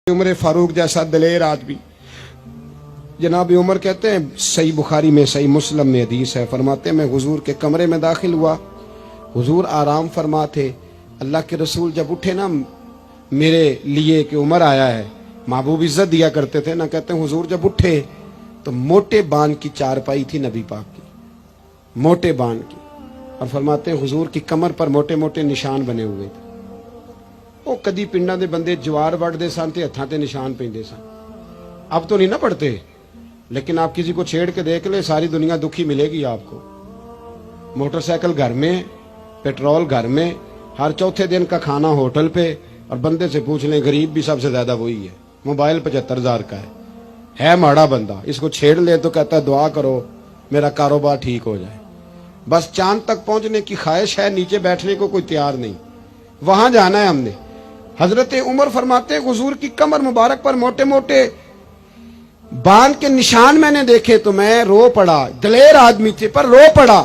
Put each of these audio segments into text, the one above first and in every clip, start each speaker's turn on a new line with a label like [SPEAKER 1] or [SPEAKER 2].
[SPEAKER 1] उमर फारूक जैसा दलेर आदमी। जनाब उमर कहते हैं, सही बुखारी में सही मुस्लिम में हदीस है, फरमाते हैं मैं हुजूर के कमरे में दाखिल हुआ, हुजूर आराम फरमा थे। अल्लाह के रसूल जब उठे ना मेरे लिए कि उमर आया है, महबूब इज्जत दिया करते थे ना, कहते हैं हुजूर जब उठे तो मोटे बान की चारपाई थी नबी पाक की, मोटे बान की, और फरमाते हैं हुजूर की कमर पर मोटे मोटे निशान बने हुए थे। वो कदी पिंडा दे बंदे जवार वढ़ते सन ते हत्थां ते निशान पेंदे सन। अब तो नहीं ना पढ़ते, लेकिन आप किसी को छेड़ के देख ले, सारी दुनिया दुखी मिलेगी आपको। मोटरसाइकिल घर में, पेट्रोल घर में, हर चौथे दिन का खाना होटल पे, और बंदे से पूछ लें गरीब भी सबसे ज्यादा वही है, मोबाइल 75,000 का है माड़ा बंदा। इसको छेड़ ले तो कहता है दुआ करो मेरा कारोबार ठीक हो जाए। बस चांद तक पहुंचने की ख्वाहिश है, नीचे बैठने को कोई तैयार नहीं, वहां जाना है हमने। हजरत उमर फरमाते हुजूर की कमर मुबारक पर मोटे मोटे बांध के निशान मैंने देखे तो मैं रो पड़ा। दलेर आदमी थे पर रो पड़ा।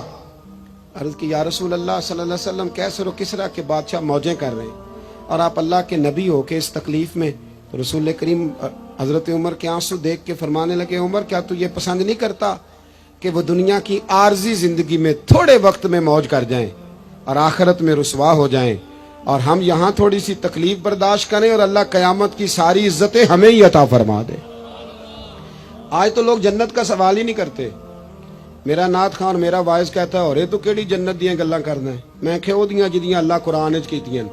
[SPEAKER 1] अर्ज की या रसूल अल्लाह सल्लल्लाहु अलैहि वसल्लम, कैसर व किसरा के बादशाह मौजें कर रहे हैं और आप अल्लाह के नबी हो के इस तकलीफ में। तो रसूल करीम हजरत उमर के आंसू देख के फरमाने लगे, उमर क्या तू ये पसंद नहीं करता कि वो दुनिया की आर्जी जिंदगी में थोड़े वक्त में मौज कर जाएं और आखिरत में रुसवा हो जाएं, और हम यहां थोड़ी सी तकलीफ बर्दाश्त करें और अल्लाह कयामत की सारी इज्जतें हमें ही अता फरमा दे। आज तो लोग जन्नत का सवाल ही नहीं करते। मेरा नाथ खान और मेरा वाइस कहता है और तो केड़ी जन्नत दियां गल्लां करना है। मैं क्या वो दियां जिदियां अल्लाह कुरान विच कीतियां,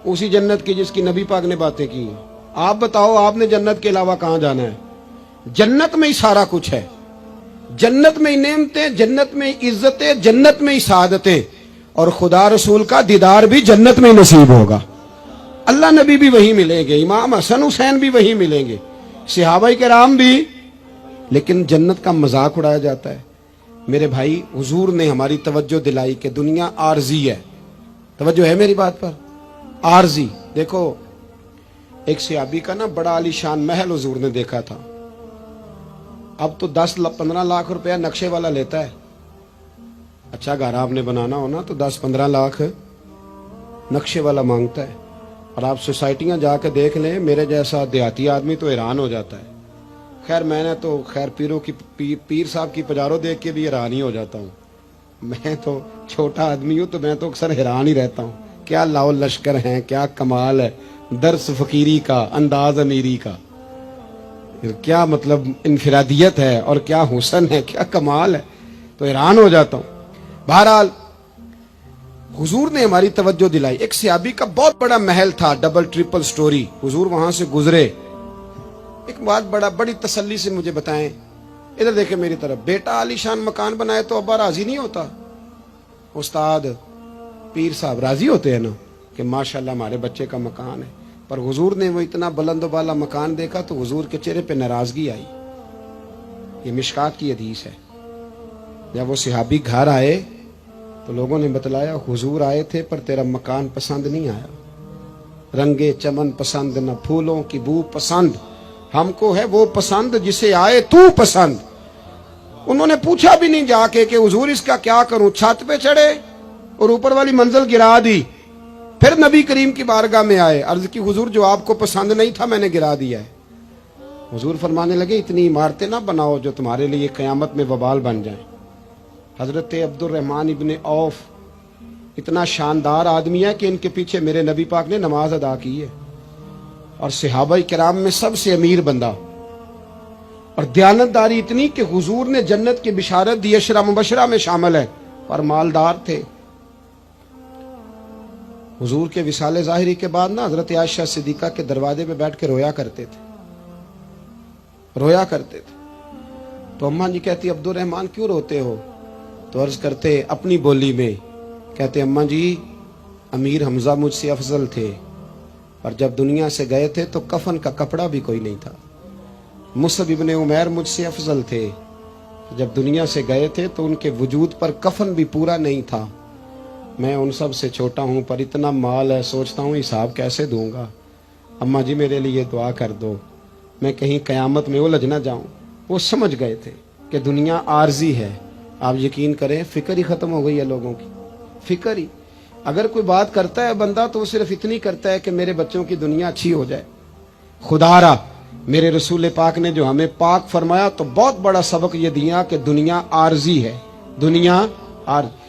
[SPEAKER 1] उसी जन्नत की जिसकी नबी पाक ने बातें की हैं। आप बताओ आपने जन्नत के अलावा कहां जाना है? जन्नत में ही सारा कुछ है, जन्नत में ही नेमतें, जन्नत में ही इज्जतें, जन्नत में ही सादतें, और खुदा रसूल का दीदार भी जन्नत में नसीब होगा। अल्लाह नबी भी वही मिलेंगे, इमाम हसन हुसैन भी वही मिलेंगे, सहाबाए किराम भी। लेकिन जन्नत का मजाक उड़ाया जाता है। मेरे भाई, हुजूर ने हमारी तवज्जो दिलाई कि दुनिया आरजी है। तवज्जो है मेरी बात पर? आरजी। देखो एक सहाबी का ना बड़ा आलीशान महल हुजूर ने देखा था। अब तो 10-15 लाख रुपया नक्शे वाला लेता है। अच्छा घर आपने बनाना हो ना तो 10-15 लाख नक्शे वाला मांगता है। और आप सोसाइटियां जाके देख लें, मेरे जैसा देहाती आदमी तो हैरान हो जाता है। खैर मैंने तो पीरों की पीर साहब की पजारों देख के भी हैरान ही हो जाता हूँ। मैं तो छोटा आदमी हूँ तो मैं तो अक्सर हैरान ही रहता हूँ। क्या लाओ लश्कर हैं, क्या कमाल है, दर्स फकीरी का, अंदाज अमीरी का, क्या मतलब इनफिरादियत है और क्या हुसन है, क्या कमाल है, तो हैरान हो जाता हूँ। बहरहाल हुजूर ने हमारी तवज्जो दिलाई। एक सहाबी का बहुत बड़ा महल था, डबल ट्रिपल स्टोरी। हुजूर वहां से गुजरे, एक बात बड़ी तसल्ली से मुझे बताएं, इधर देखे मेरी तरफ। बेटा आलीशान मकान बनाए तो अब्बा राजी नहीं होता? उस्ताद पीर साहब राजी होते हैं ना कि माशाल्लाह हमारे बच्चे का मकान है। पर हुजूर ने वो इतना बुलंद वाला मकान देखा तो हुजूर के चेहरे पे नाराजगी आई। ये मिशकात की हदीस है। जब वो सहाबी घर आए तो लोगों ने बतलाया हुजूर आए थे पर तेरा मकान पसंद नहीं आया, रंगे चमन पसंद, न फूलों की बू पसंद, हमको है वो पसंद जिसे आए तू पसंद। उन्होंने पूछा भी नहीं जाके कि हुजूर इसका क्या करूं। छत पे चढ़े और ऊपर वाली मंजिल गिरा दी। फिर नबी करीम की बारगाह में आए, अर्ज की हुजूर जो आपको पसंद नहीं था मैंने गिरा दिया है। हुजूर फरमाने लगे इतनी इमारतें ना बनाओ जो तुम्हारे लिए कयामत में वबाल बन जाए। हजरत अब्दुल रहमान इब्ने औफ इतना शानदार आदमी है कि इनके पीछे मेरे नबी पाक ने नमाज अदा की है, और सहाबाए किराम में सबसे अमीर बंदा, और दयानतदारी इतनी कि हुजूर ने जन्नत की बिशारत दी, अशरा मुबशरा में शामिल है, पर मालदार थे। हुजूर के विसाले ज़ाहिरी के बाद ना हजरत आयशा सिद्दीक़ा के दरवाजे पे बैठ के रोया करते थे। तो अम्मा जी कहती अब्दुल रहमान क्यों रोते हो? तो अर्ज करते अपनी बोली में, कहते अम्मा जी अमीर हमजा मुझसे अफजल थे, और जब दुनिया से गए थे तो कफन का कपड़ा भी कोई नहीं था। मुसअब इब्ने उमैर मुझसे अफजल थे, जब दुनिया से गए थे तो उनके वजूद पर कफन भी पूरा नहीं था। मैं उन सब से छोटा हूँ पर इतना माल है, सोचता हूँ हिसाब कैसे दूंगा। अम्मा जी मेरे लिए दुआ कर दो, मैं कहीं कयामत में उलझ ना जाऊं। वो समझ गए थे कि दुनिया आर्जी है। आप यकीन करें फिक्र ही खत्म हो गई है लोगों की, फिक्र ही। अगर कोई बात करता है बंदा तो वो सिर्फ इतनी करता है कि मेरे बच्चों की दुनिया अच्छी हो जाए, خدارا میرے رسول پاک نے جو ہمیں پاک فرمایا تو بہت بڑا سبق یہ دیا کہ دنیا عارضی ہے، دنیا عارض